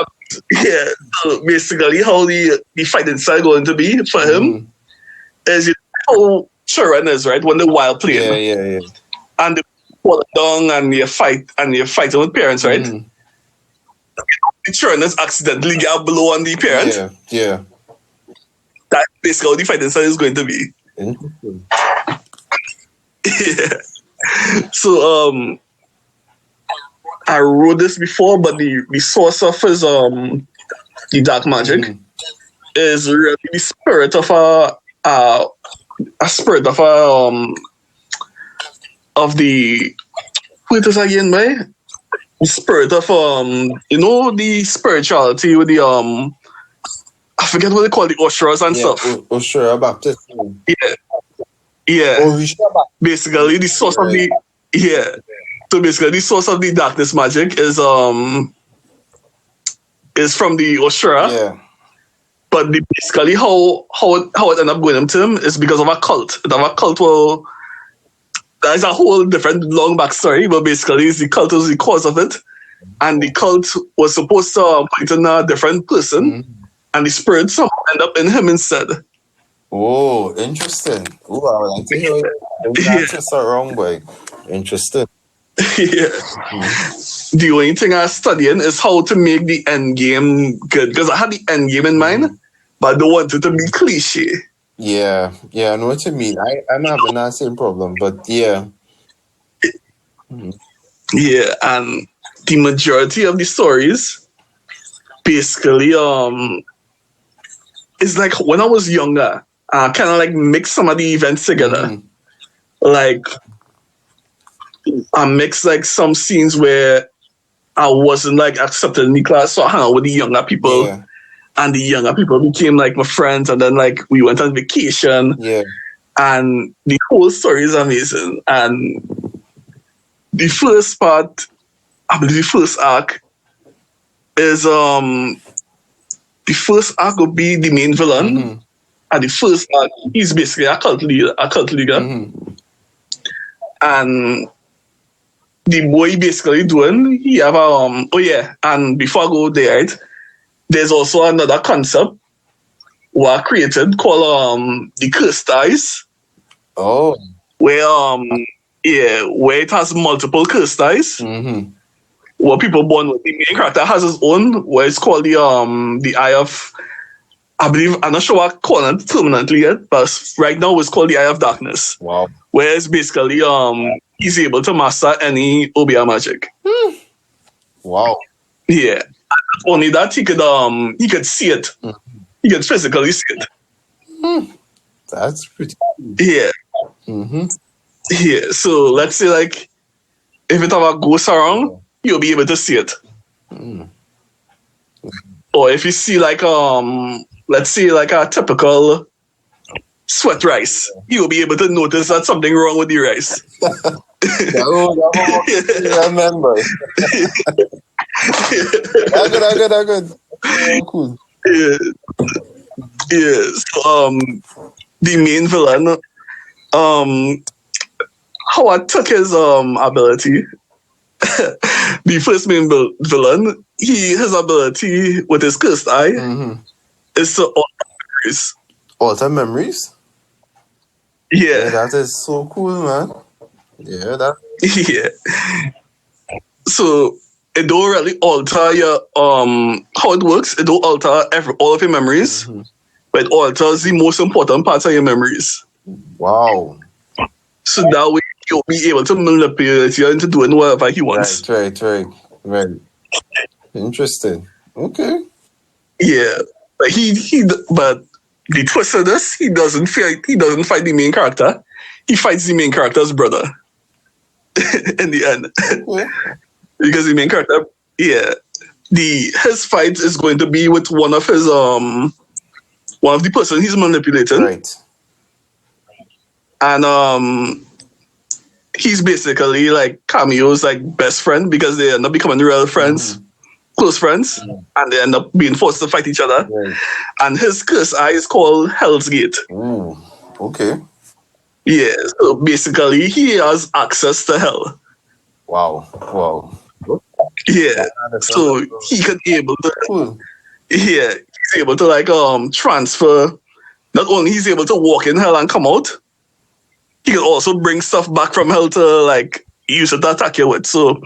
yeah, so basically how the fighting style going to be for him is how Sharon is, right? When the wild playing. Yeah. And the fall down and you fighting with parents, right? The children is accidentally get a blow on the parent. Yeah. That's basically how the fighting style is going to be. Interesting. Yeah. So I wrote this before, but the source of his the dark magic is really the spirit of a spirit of of the wait is again, right? The spirit of the spirituality with the I forget what they call the Oshuras and stuff. Oshura Baptist. Yeah. Orisha Baptist. Basically the source of the So basically the source of the darkness magic is from the Oshura. Yeah. But basically how it ended up going into him is because of a cult. A cult will that is a whole different long backstory, but basically the cult was the cause of it. And the cult was supposed to point in a different person, and the spirit somehow end up in him instead. Oh, interesting. Oh, I would like to hear it. The wrong way. Interesting. Yeah. The only thing I was studying is how to make the end game good, because I had the end game in mind, but I don't want it to be cliche. Yeah, I know what you mean. I'm having that same problem, but yeah. Yeah, and the majority of the stories basically it's like when I was younger, I kind of like mix some of the events together. Like I mixed like some scenes where I wasn't like accepted in the class, so I hung out with the younger people. Yeah. And the younger people became like my friends, and then like we went on vacation. Yeah. And the whole story is amazing. And the first part, I believe the first arc is the first arc will be the main villain. And the first arc, he's basically a cult leader. And the boy basically doing, he have and before I go there, right, there's also another concept what I created called the cursed eyes. Oh. Where where it has multiple cursed eyes. Where people born with the main character has his own, where it's called the eye of, I believe, I'm not sure what I call it permanently yet, but right now it's called the eye of darkness. Wow. Where it's basically he's able to master any Obia magic. Wow. Yeah. Only that he could see it. He could physically see it. That's pretty cool. Yeah, Mm-hmm. yeah. So let's say like if it have a ghost around, you'll be able to see it. Mm. Or if you see like let's say like a typical sweat rice, you'll be able to notice that something wrong with the rice. That one I remember. That good. Oh, cool. Yeah, yeah. So, the main villain, um, how I took his ability. The first main villain, his ability with his cursed eye Mm-hmm. is to alter memories. Alter memories? Yeah, Yeah, that is so cool, man. Yeah, that. yeah. So it don't really alter your how it works. It don't alter all of your memories, Mhm. but it alters the most important parts of your memories. Wow. So that way you'll be able to manipulate you into doing whatever he wants. Right. Interesting. Okay. Yeah, but but the twist of this, he doesn't fight the main character. He fights the main character's brother in the end. Okay. Because the main character, yeah, the his fight is going to be with one of the person he's manipulating, Right. and he's basically like Cameo's like best friend because they end up becoming real friends, Mm-hmm. close friends, and they end up being forced to fight each other. Right. And his curse eye is called Hell's Gate. Ooh. Okay. Yeah, so basically he has access to hell. Wow. Yeah, That's so he could be able to. cool. Yeah, he's able to like transfer. Not only he's able to walk in hell and come out, he can also bring stuff back from hell to like use it to attack you with. So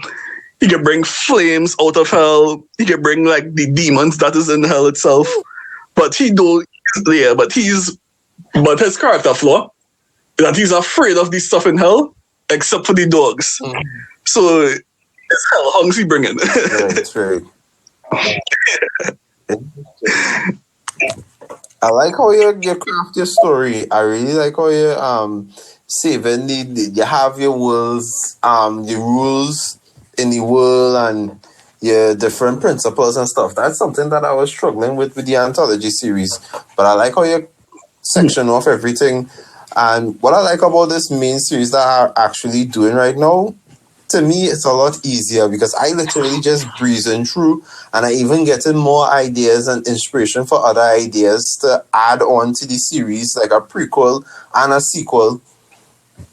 he can bring flames out of hell. He can bring like the demons that is in hell itself. But he don't. Yeah, but his character flaw that he's afraid of the stuff in hell, except for the dogs. Mhm. So it's hell hunks he bringing. Right. I like how you craft your story. I really like how you saving you have your worlds, the rules in the world and your different principles and stuff. That's something that I was struggling with the anthology series. But I like how you section off everything. And what I like about this main series that I'm actually doing right now, to me, it's a lot easier because I literally just breezing through and I even getting more ideas and inspiration for other ideas to add on to the series, like a prequel and a sequel.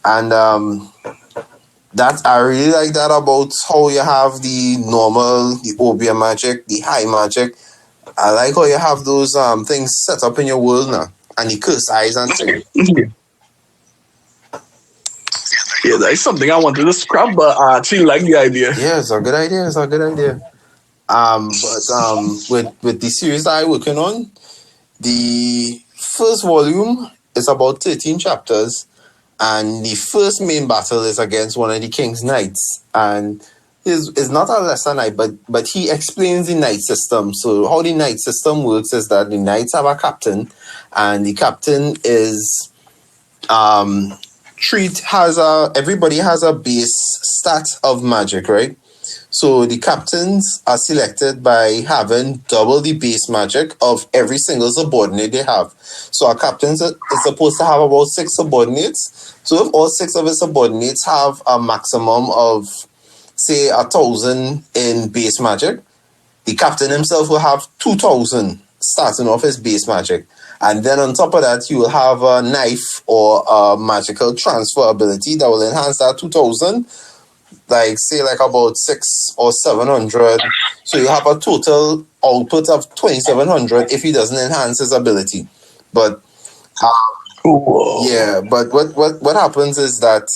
And that I really like that about how you have the normal, the obeah magic, the high magic. I like how you have those things set up in your world now. And the curse eyes and things. Yeah, that's something I wanted to scrap, but I actually like the idea. Yeah, it's a good idea. With the series that I'm working on, the first volume is about 13 chapters, and the first main battle is against one of the king's knights. And is not a lesser knight, but he explains the knight system. So how the knight system works is that the knights have a captain, and the captain is everybody has a base stat of magic, right? So the captains are selected by having double the base magic of every single subordinate they have. So a captain is supposed to have about 6 subordinates. So if all 6 of his subordinates have a maximum of, say, 1,000 in base magic, the captain himself will have 2,000 starting off his base magic. And then on top of that, you will have a knife or a magical transfer ability that will enhance that 2,000, like say like about 6 or 700. So you have a total output of 2,700 if he doesn't enhance his ability. But yeah, but what happens is that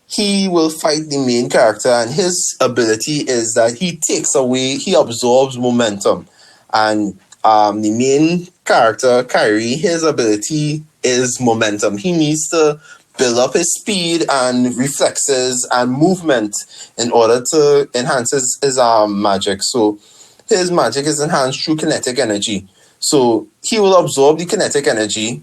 he will fight the main character, and his ability is that he absorbs momentum. And the main character, Kyrie, his ability is momentum. He needs to build up his speed and reflexes and movement in order to enhance his magic. So his magic is enhanced through kinetic energy. So he will absorb the kinetic energy,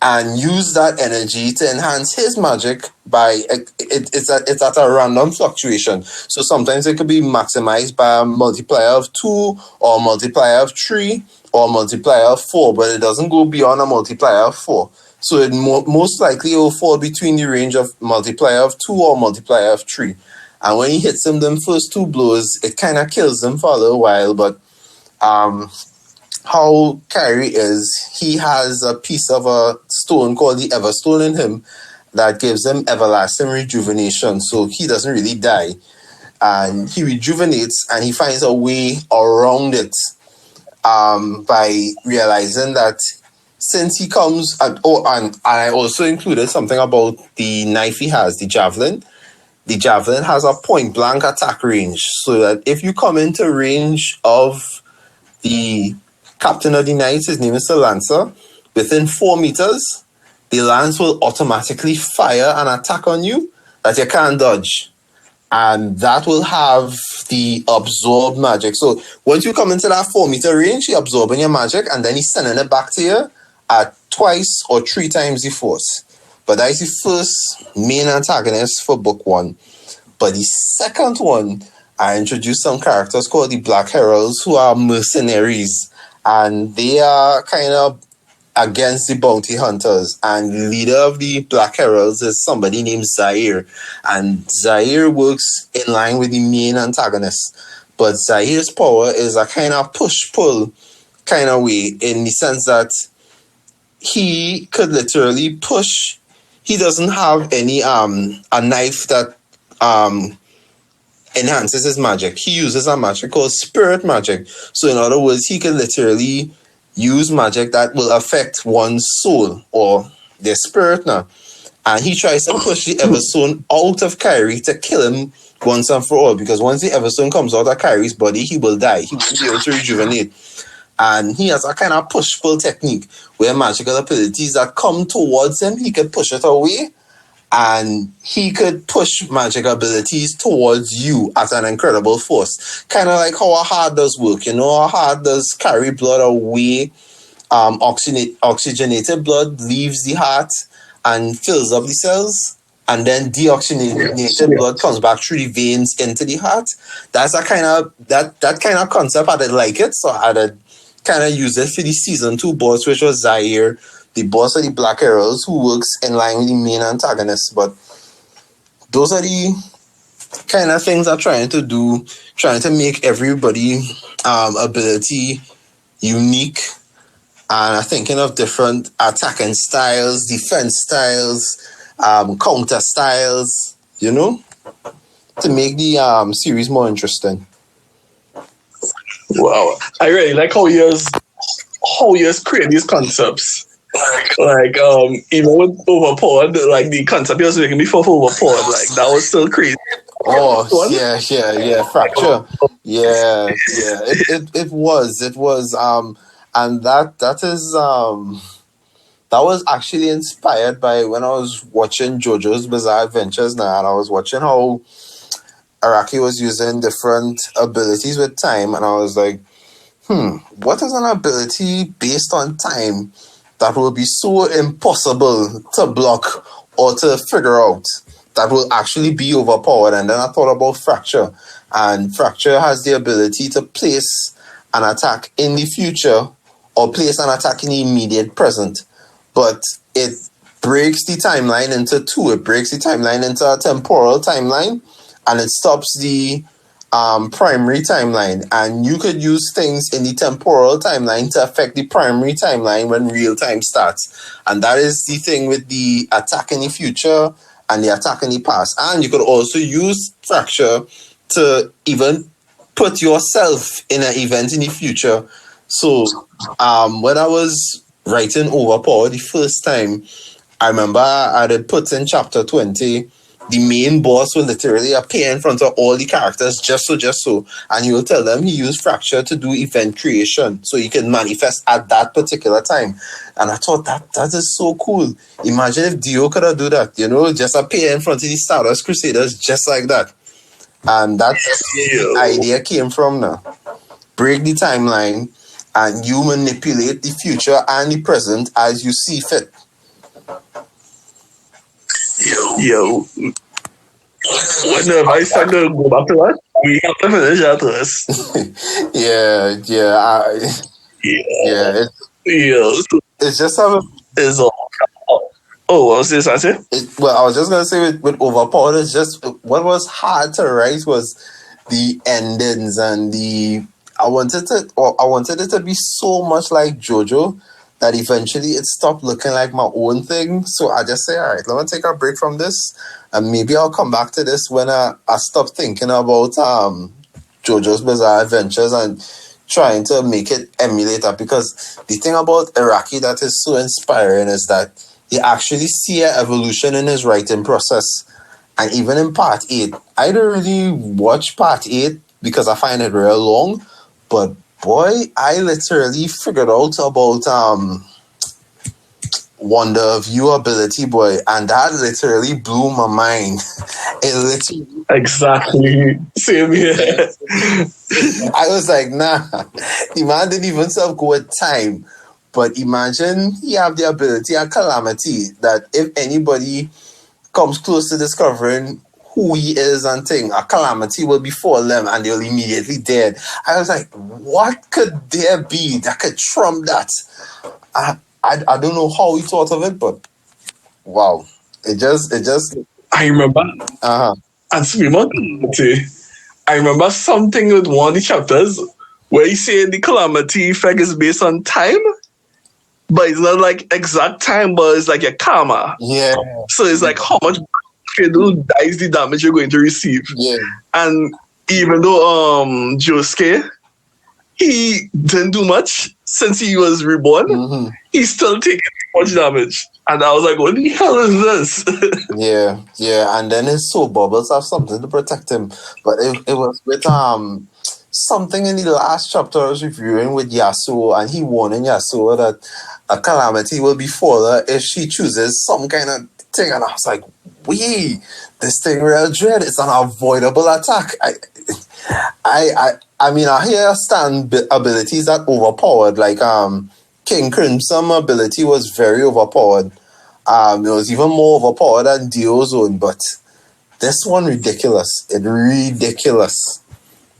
and use that energy to enhance his magic by it's at a random fluctuation. So sometimes it could be maximized by a multiplier of 2 or a multiplier of 3 or a multiplier of 4, but it doesn't go beyond a multiplier of 4. So it most likely it will fall between the range of multiplier of 2 or multiplier of 3. And when he hits him them first 2 blows, it kind of kills him for a little while, but how Kyrie is, he has a piece of a stone called the Everstone in him that gives him everlasting rejuvenation. So he doesn't really die. And he rejuvenates and he finds a way around it by realizing that since he comes, and I also included something about the knife he has, the javelin. The javelin has a point blank attack range, so that if you come into range of the captain of the knights, his name is the Lancer, within 4 meters, the lance will automatically fire an attack on you that you can't dodge. And that will have the absorb magic. So once you come into that 4-meter range, you're absorbing your magic, and then he's sending it back to you at twice or 3 times the force. But that is the first main antagonist for book 1. But the second one, I introduced some characters called the Black Heralds, who are mercenaries. And they are kind of against the bounty hunters. And the leader of the Black Heralds is somebody named Zaire. And Zaire works in line with the main antagonist. But Zaire's power is a kind of push-pull kind of way, in the sense that he could literally push. He doesn't have any a knife that enhances his magic. He uses a magic called spirit magic. So in other words, he can literally use magic that will affect one's soul or their spirit now. And he tries to push the Everstone out of Kyrie to kill him once and for all, because once the Everstone comes out of Kyrie's body, he will die. He won't be able to rejuvenate. And he has a kind of push-pull technique where magical abilities that come towards him, he could push it away, and he could push magic abilities towards you at an incredible force. Kind of like how a heart does work. You know, a heart does carry blood away. Oxygenated blood leaves the heart and fills up the cells. And then deoxygenated blood comes back through the veins into the heart. That's a kind of that kind of concept. I did like it, so I did kind of use it for the season 2 boss, which was Zaire, the boss of the Black Heralds, who works in line with the main antagonist. But those are the kind of things I'm trying to do, trying to make everybody ability unique. And I'm thinking of different attacking styles, defense styles, counter styles, you know, to make the series more interesting. Wow, I really like how you create these concepts. Like even with overpowered, like the concept you was making before for overpowered, like that was still crazy. Oh yeah, fracture. Yeah. It was and that was actually inspired by when I was watching JoJo's Bizarre Adventures now, and I was watching how Araki was using different abilities with time, and I was like, what is an ability based on time that will be so impossible to block or to figure out that will actually be overpowered? And then I thought about Fracture, and Fracture has the ability to place an attack in the future or place an attack in the immediate present, but it breaks the timeline into 2. It breaks the timeline into a temporal timeline, and it stops the primary timeline. And you could use things in the temporal timeline to affect the primary timeline when real time starts. And that is the thing with the attack in the future and the attack in the past. And you could also use Fracture to even put yourself in an event in the future. So when I was writing Overpower the first time, I remember I had put in chapter 20, the main boss will literally appear in front of all the characters just so, and he will tell them he used Fracture to do event creation, so he can manifest at that particular time. And I thought that is so cool. Imagine if Dio could have do that, you know, just appear in front of the Stardust Crusaders just like that. And that's the idea came from now. Break the timeline, and you manipulate the future and the present as you see fit. Yo, whenever I start to go back to that, we have to finish that first. Yeah, Yeah. yeah. So It's just how it's all. Oh, what was this I say? well, I was just gonna say with Overpowered, it's just what was hard to write was the endings and the I wanted it to be so much like JoJo that eventually it stopped looking like my own thing. So I just say, all right, let me take a break from this, and maybe I'll come back to this when I stop thinking about JoJo's Bizarre Adventures and trying to make it emulate that. Because the thing about Iraqi that is so inspiring is that you actually see an evolution in his writing process. And even in part 8, I don't really watch part 8 because I find it real long. But boy, I literally figured out about Wonder View ability, boy, and that literally blew my mind. It literally, Exactly. Same here. I was like, nah, the man didn't even self go with time. But imagine he have the ability and calamity that if anybody comes close to discovering who he is and thing, a calamity will befall them and they'll immediately dead. I was like, what could there be that could trump that? I don't know how he thought of it, but wow. It just I remember, uh-huh. and speaking of calamity, I remember something with one of the chapters where he said the calamity effect is based on time, but it's not like exact time, but it's like a karma. Yeah, So it's like how much you do, that is the damage you're going to receive. yeah. And even though Josuke, he didn't do much since he was reborn, Mm-hmm. he's still taking much damage. And I was like, what the hell is this? Yeah. And then his soul bubbles have something to protect him. But it was with something in the last chapter I was reviewing with Yasuo, and he warning Yasuo that a calamity will befall her if she chooses some kind of thing. And I was like, wee, this thing real dread. It's an avoidable attack. I mean, I hear stand abilities that overpowered, like King Crimson ability was very overpowered. It was even more overpowered than Dio's own, but this one ridiculous. It ridiculous.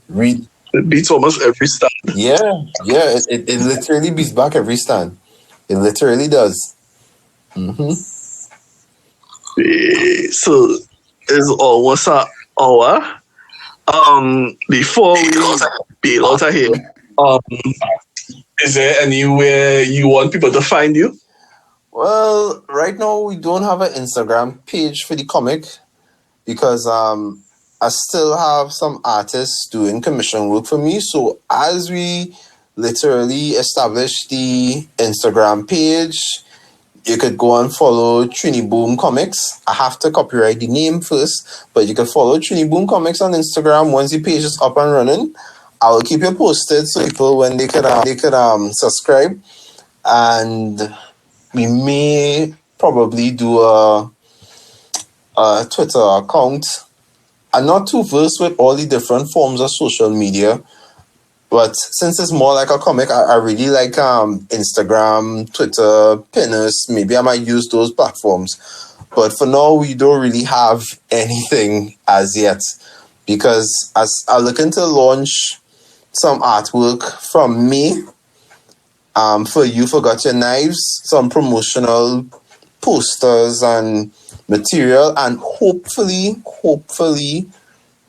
It beats almost every stand. It literally beats back every stand. It literally does. Mm-hmm. So it's almost an hour. Before we bail out of here, um, is there anywhere you want people to find you? Well, right now we don't have an Instagram page for the comic because I still have some artists doing commission work for me. So as we literally establish the Instagram page, you could go and follow Trinibomb Comics. I have to copyright the name first, but you can follow Trinibomb Comics on Instagram. Once the page is up and running, I will keep you posted so people when they could subscribe, and we may probably do a Twitter account. I'm not too versed with all the different forms of social media, but since it's more like a comic, I really like Instagram, Twitter, Pinterest. Maybe I might use those platforms. But for now, we don't really have anything as yet. Because as I'm looking to launch some artwork from me for You Forgot Your Knives, some promotional posters and material, and hopefully,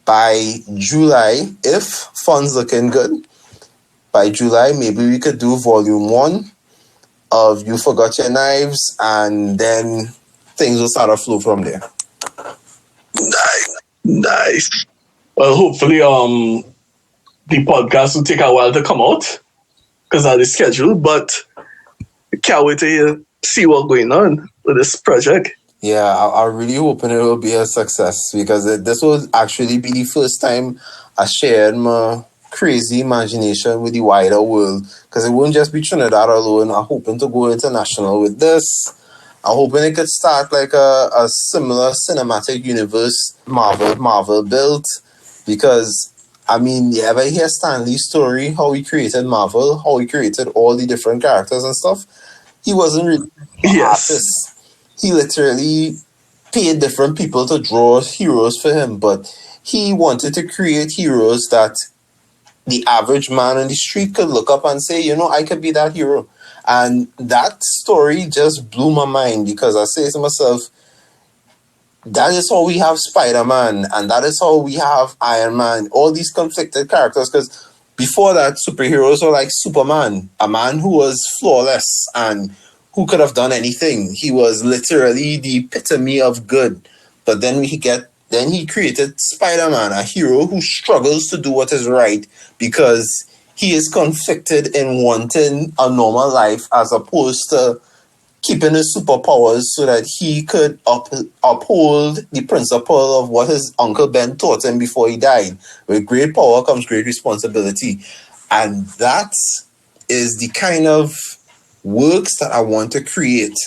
by July, if funds looking good, by July, maybe we could do volume 1 of You Forgot Your Knives, and then things will start to flow from there. Nice. Well, hopefully, the podcast will take a while to come out because of the schedule, but can't wait to see what's going on with this project. Yeah, I'm really hoping it will be a success because this will actually be the first time I shared my crazy imagination with the wider world. Because it won't just be Trinidad alone. I'm hoping to go international with this. I'm hoping it could start like a similar cinematic universe Marvel built. Because, I mean, you ever hear Stan Lee's story, how he created Marvel, how he created all the different characters and stuff? He wasn't really an Yes. artist. he literally paid different people to draw heroes for him, but he wanted to create heroes that the average man on the street could look up and say, you know, I could be that hero. And that story just blew my mind because I say to myself, that is how we have Spider-Man and that is how we have Iron Man, all these conflicted characters. Because before that, superheroes were like Superman, a man who was flawless and who could have done anything. He was literally the epitome of good. But then he created Spider-Man, a hero who struggles to do what is right because he is conflicted in wanting a normal life as opposed to keeping his superpowers so that he could uphold the principle of what his Uncle Ben taught him before he died. With great power comes great responsibility. And that is the kind of works that I want to create.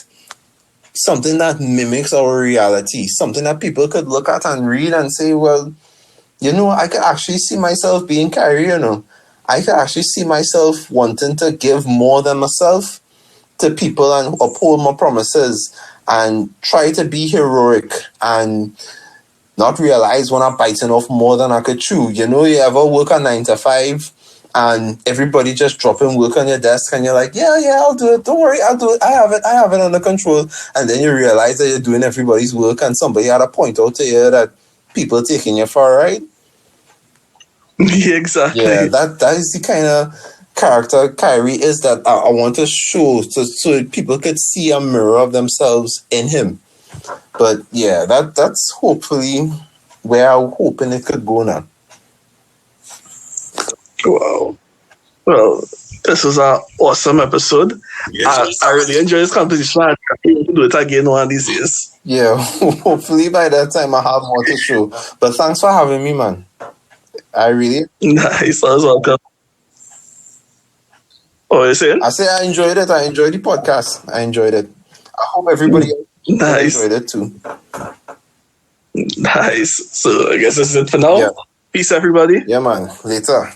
Something that mimics our reality. Something that people could look at and read and say, well, you know, I could actually see myself being Kyrie, you know. I could actually see myself wanting to give more than myself to people and uphold my promises and try to be heroic and not realize when I'm biting off more than I could chew. You know, you ever work a 9 to 5 and everybody just dropping work on your desk and you're like, yeah, I'll do it. Don't worry, I'll do it. I have it under control. And then you realize that you're doing everybody's work and somebody had to point out to you that people are taking you for a ride. Yeah, exactly. Yeah, that is the kind of character Kyrie is that I want to show so people could see a mirror of themselves in him. But yeah, that's hopefully where I'm hoping it could go now. Wow. Well, this was an awesome episode. I really enjoyed this conversation. I will do it again one of these days. Yeah, hopefully by that time I have more to show. But thanks for having me, man. I really... Nice. I was welcome. Oh, you saying? I say I enjoyed it. I enjoyed the podcast. I enjoyed it. I hope everybody Nice. enjoyed it too. Nice. So I guess that's it for now. Yeah. Peace, everybody. Yeah, man. Later.